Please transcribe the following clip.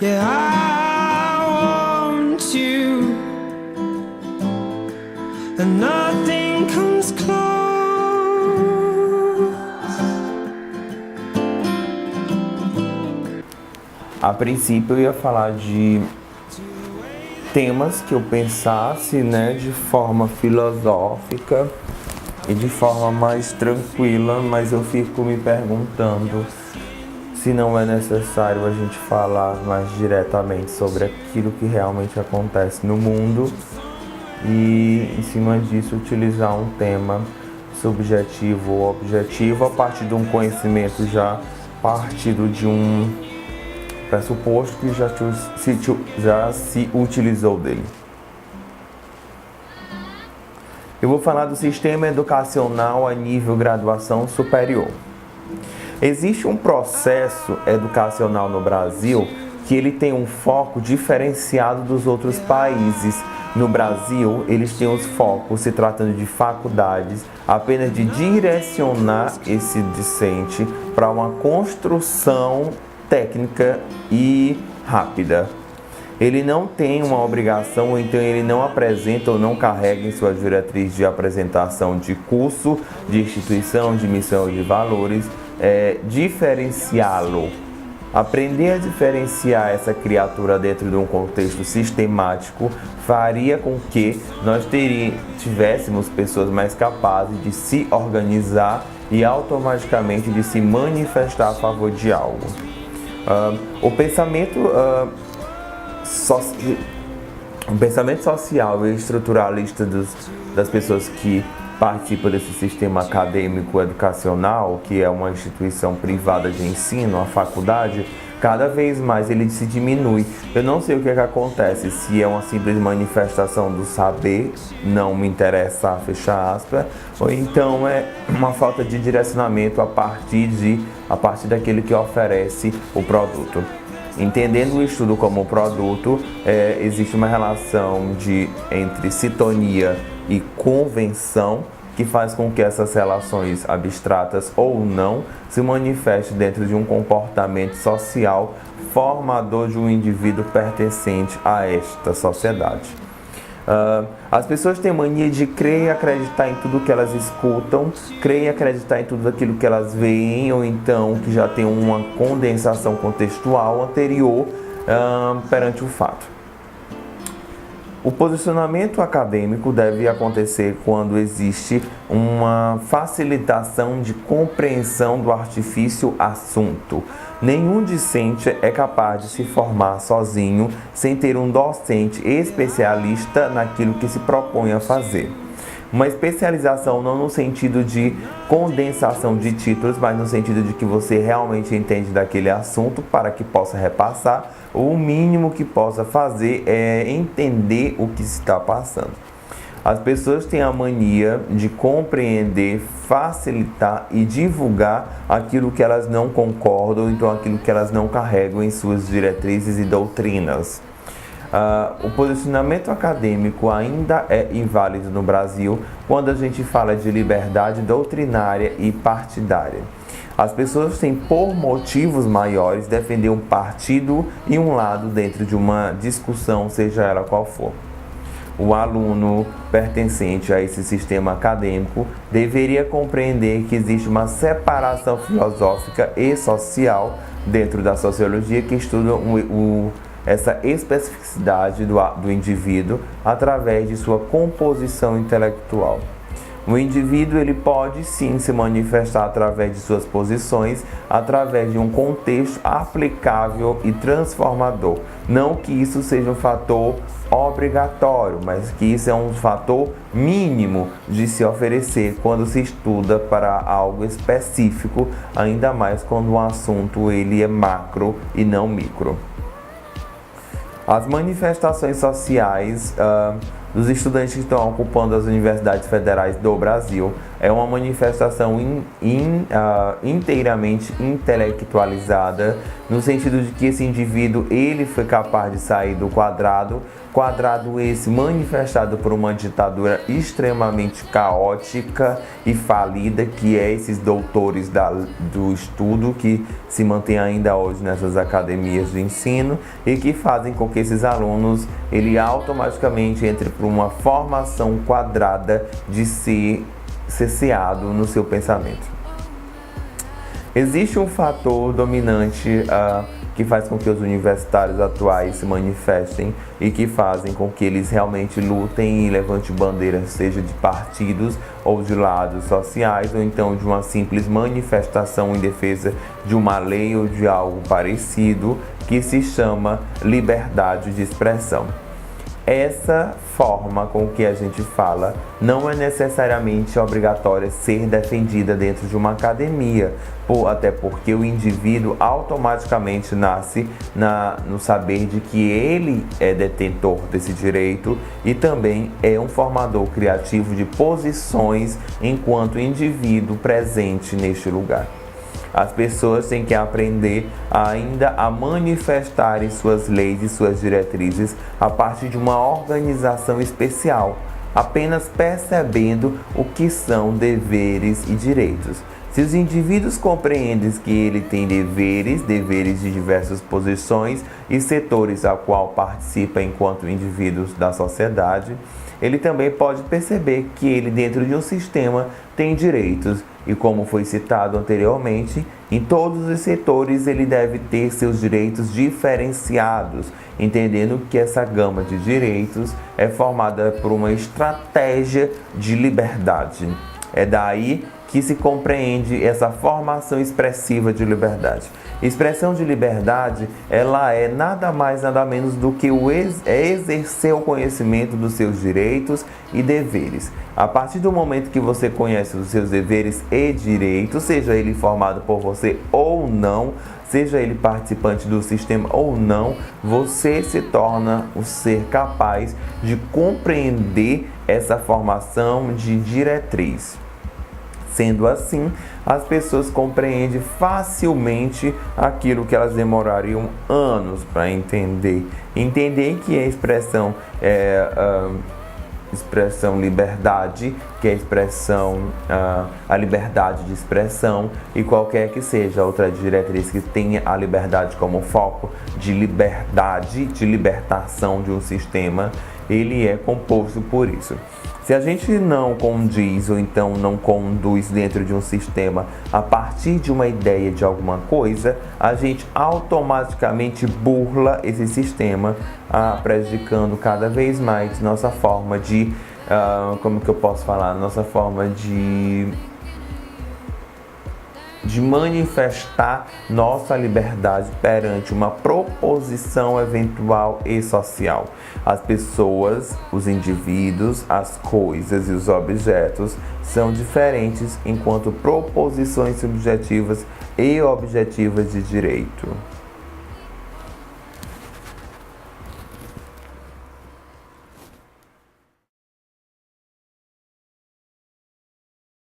Yeah, I want you, and nothing comes close. A princípio eu ia falar de temas que eu pensasse, né, de forma filosófica e de forma mais tranquila, mas eu fico me perguntando se não é necessário a gente falar mais diretamente sobre aquilo que realmente acontece no mundo e, em cima disso, utilizar um tema subjetivo ou objetivo a partir de um conhecimento já partido de um pressuposto que já se utilizou dele. Eu vou falar do sistema educacional a nível graduação superior. Existe um processo educacional no Brasil que ele tem um foco diferenciado dos outros países. No Brasil, eles têm os focos, se tratando de faculdades, apenas de direcionar esse discente para uma construção técnica e rápida. Ele não tem uma obrigação, ou então ele não apresenta ou não carrega em sua diretriz de apresentação de curso, de instituição, de missão e de valores, diferenciá-lo. Aprender a diferenciar essa criatura dentro de um contexto sistemático faria com que nós tivéssemos pessoas mais capazes de se organizar e automaticamente de se manifestar a favor de algo. O pensamento social e estruturalista das pessoas que participam desse sistema acadêmico educacional, que é uma instituição privada de ensino, a faculdade, cada vez mais ele se diminui. Eu não sei o que acontece, se é uma simples manifestação do saber, não me interessa, fechar aspas, ou então é uma falta de direcionamento a partir daquele que oferece o produto. Entendendo o estudo como produto, existe uma relação entre sintonia e convenção que faz com que essas relações abstratas ou não se manifestem dentro de um comportamento social formador de um indivíduo pertencente a esta sociedade. As pessoas têm mania de crer e acreditar em tudo que elas escutam, crer e acreditar em tudo aquilo que elas veem, ou então que já tem uma condensação contextual anterior perante o fato. O posicionamento acadêmico deve acontecer quando existe uma facilitação de compreensão do artifício assunto. Nenhum discente é capaz de se formar sozinho sem ter um docente especialista naquilo que se propõe a fazer. Uma especialização não no sentido de condensação de títulos, mas no sentido de que você realmente entende daquele assunto para que possa repassar. O mínimo que possa fazer é entender o que se está passando. As pessoas têm a mania de compreender, facilitar e divulgar aquilo que elas não concordam, então aquilo que elas não carregam em suas diretrizes e doutrinas. O posicionamento acadêmico ainda é inválido no Brasil quando a gente fala de liberdade doutrinária e partidária. As pessoas têm, por motivos maiores, defender um partido e um lado dentro de uma discussão, seja ela qual for. O aluno pertencente a esse sistema acadêmico deveria compreender que existe uma separação filosófica e social dentro da sociologia que estuda essa especificidade do indivíduo através de sua composição intelectual. O indivíduo ele pode sim se manifestar através de suas posições, através de um contexto aplicável e transformador. Não que isso seja um fator obrigatório, mas que isso é um fator mínimo de se oferecer quando se estuda para algo específico, ainda mais quando o assunto ele é macro e não micro. As manifestações sociais dos estudantes que estão ocupando as universidades federais do Brasil é uma manifestação inteiramente intelectualizada, no sentido de que esse indivíduo ele foi capaz de sair do quadrado esse manifestado por uma ditadura extremamente caótica e falida, que é esses doutores do estudo que se mantém ainda hoje nessas academias de ensino e que fazem com que esses alunos ele automaticamente entre por uma formação quadrada de ser cerceado no seu pensamento. Existe um fator dominante que faz com que os universitários atuais se manifestem e que fazem com que eles realmente lutem e levantem bandeiras, seja de partidos ou de lados sociais, ou então de uma simples manifestação em defesa de uma lei ou de algo parecido, que se chama liberdade de expressão. Essa forma com que a gente fala não é necessariamente obrigatória ser defendida dentro de uma academia, até porque o indivíduo automaticamente nasce no saber de que ele é detentor desse direito e também é um formador criativo de posições enquanto indivíduo presente neste lugar. As pessoas têm que aprender ainda a manifestarem suas leis e suas diretrizes a partir de uma organização especial, apenas percebendo o que são deveres e direitos. Se os indivíduos compreendem que ele tem deveres de diversas posições e setores a qual participa enquanto indivíduos da sociedade, ele também pode perceber que ele dentro de um sistema tem direitos e, como foi citado anteriormente, em todos os setores ele deve ter seus direitos diferenciados, entendendo que essa gama de direitos é formada por uma estratégia de liberdade. É daí que se compreende essa formação expressiva de liberdade. Expressão de liberdade, ela é nada mais, nada menos do que exercer o conhecimento dos seus direitos e deveres. A partir do momento que você conhece os seus deveres e direitos, seja ele formado por você ou não, seja ele participante do sistema ou não, você se torna o ser capaz de compreender essa formação de diretriz. Sendo assim, as pessoas compreendem facilmente aquilo que elas demorariam anos para entender. Entender que a expressão liberdade, que é a liberdade de expressão, e qualquer que seja outra diretriz que tenha a liberdade como foco de liberdade, de libertação de um sistema, ele é composto por isso. Se a gente não condiz ou então não conduz dentro de um sistema a partir de uma ideia de alguma coisa, a gente automaticamente burla esse sistema, prejudicando cada vez mais nossa forma de, nossa forma de manifestar nossa liberdade perante uma proposição eventual e social. As pessoas, os indivíduos, as coisas e os objetos são diferentes enquanto proposições subjetivas e objetivas de direito.